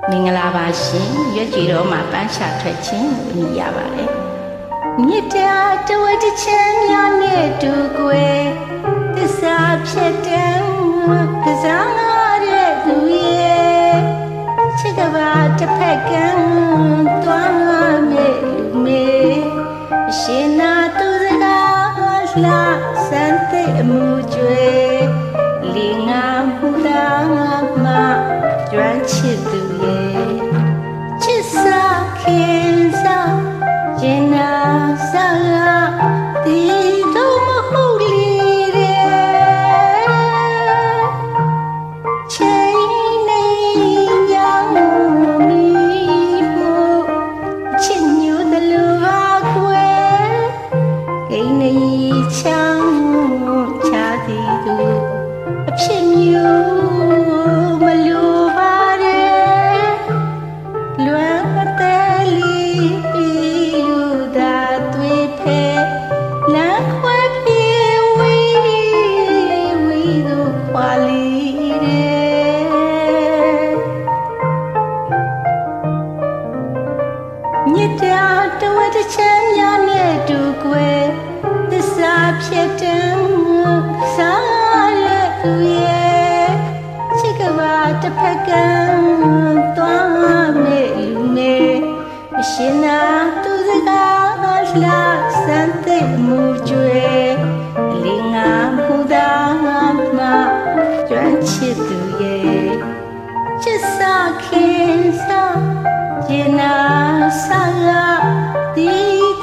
မင်္ဂလာပါရှင်ရွက်ကြည်တော်မှာပန်းရှာထွက်ခြင်းကိုမြည်ရပါတယ်မြစ်တာတဝက်တစ်ချမ်းများနဲ့တူကွယ်သစ္စာဖြစ်တဲ့ကစားတဲ့သူရဲ့ချစ်ကဘာတစ်ဖက်ကန်းသွားမဲ့လူမေရှင်နာသူစကားလှစံသိအမှုကျွေလင်းငါမူတာမကျွမ်းချစ်သူရဲ့ချစ်စာခင်စာရင်နာစာဒီတော့မဟုတ်လေချိန်နေညောင်းမီမှုချစ်ညူတယ်လို့ပါကွယ်ကိန်းနေချမ်းချာသည်သူအဖြစ်မျိုးမလိုပါနဲ့လွမ်းတဲ့လီပြီးလူသာသွေးဖဲလမ်းခွဲပြေဝီတို့ခွာလီညစ်တာတဝက်တစ်ချမ်းများနဲ့တူကွယ်သစ္စာဖြစ်တဲ့စားရသူရဲ့ချစ်ကဘာတစ်ဖက်ကန်းသွားမဲ့လူမေအရှင်နာသူစကားလှစံသိမှုကျွေအလင်းငါမှုသာမကျွမ်းချစ်သူရဲ့ချစ်စာခင်စာရင်နာစာဒီ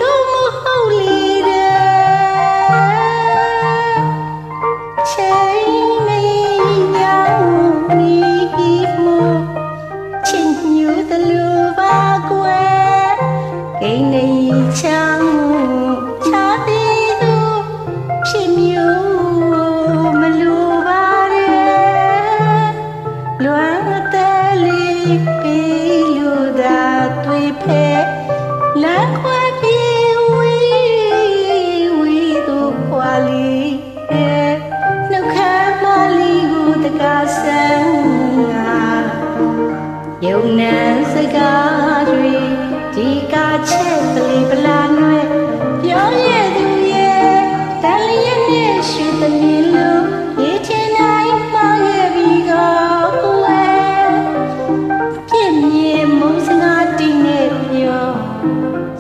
တော့မဟုတ်လေချိန်နေညောင်းမီမှုချစ်ညူတယ်လို့ပါကွယ်ကိန်းနေချမ်းချာသည်သူဖြစ်မျိုးမလိုပါနဲ့လွမ်းတဲ့လီပြီးလူသာသွေးဖဲလမ်းခွဲပြေဝီတို့ခွာလီနှုတ်ခမ်းမလီကိုတကားဆန်းယုံနံစကားတွေဒီကားချက်ပလီပလာနွဲ့ပြောရသူရဲ့တန်လျက်နဲ့ရွှေသမီးလိုရေချင်တိုင်းမှားခဲ့ပြီးတော့ကွယ်ပြည့်မြင်မုန်းစကားတင်းနဲ့ပြော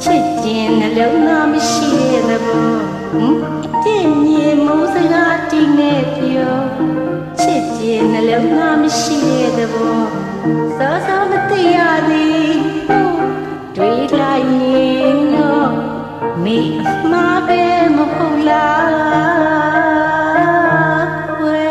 ချစ်ခြင်းနှလုံးသားမရှိတဲ့ဘောပြည့်မြင်မုန်းစကားတင်းနဲ့ပြောချစ်ခြင်းနှလုံးသားမရှိတဲ့ဘောစောစောမသိရသည်တွေ့လိုက်ရင်တော့မိမှာပဲမဟုတ်လားဝဲ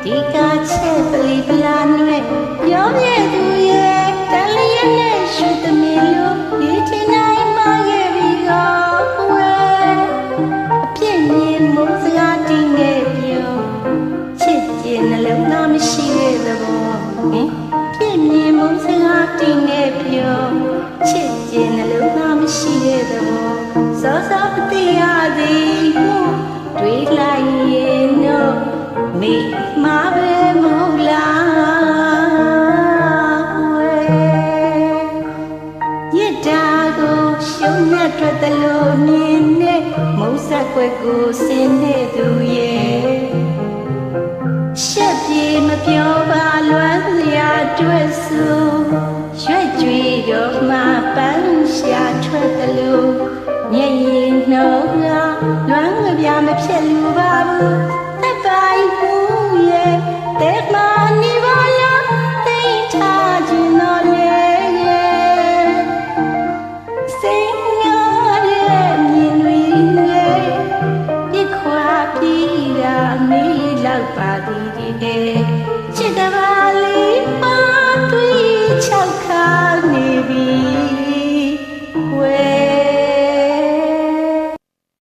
ဒီကားချက်ပလီပလာနွဲ့ပြောပြသူရဲ့တန်လျက်နဲ့ရွှေသမီးလိုဒီထင်တိုင်းမှာခဲ့ပြီးတော့ဝဲအပြည့်မြင်မုန်းစကားတင်းနဲ့ပြောချစ်ခြင်းနှလုံးသားမရှိတဲ့သဘောပြည့်မြင်မုန်းစကားတင်းနဲ့ပြောချစ်ခြင်းနှလုံးသားမရှိတဲ့သဘောစောစောမသိရသည်တွေ့လိုက်ရင်တော့မိမှာပဲမဟုတ်လားဝဲရစ်တာကိုရှုံးနဲ့ထွက်တယ်လို့မြင်နဲ့မုန်းဆက်ွက်ကိုစင်တဲ့သူရဲ့ရှက်ပြေမပြောပါလွမ်းစရာတွေ့စို့ရွှဲ့ကြွေတော့မှပန်းရှာထွက်တယ်လို့မျက်ရည်နှောကလွမ်းငပြမဖြစ်လူပါဘူးပိုင်ဘူးရဲ့တဲ့မနီပါလား အမေးလောက်ပါသည်ဒီအဲချစ်ကဘာလေးပါတွေ့ချောက်ခါနေပြီ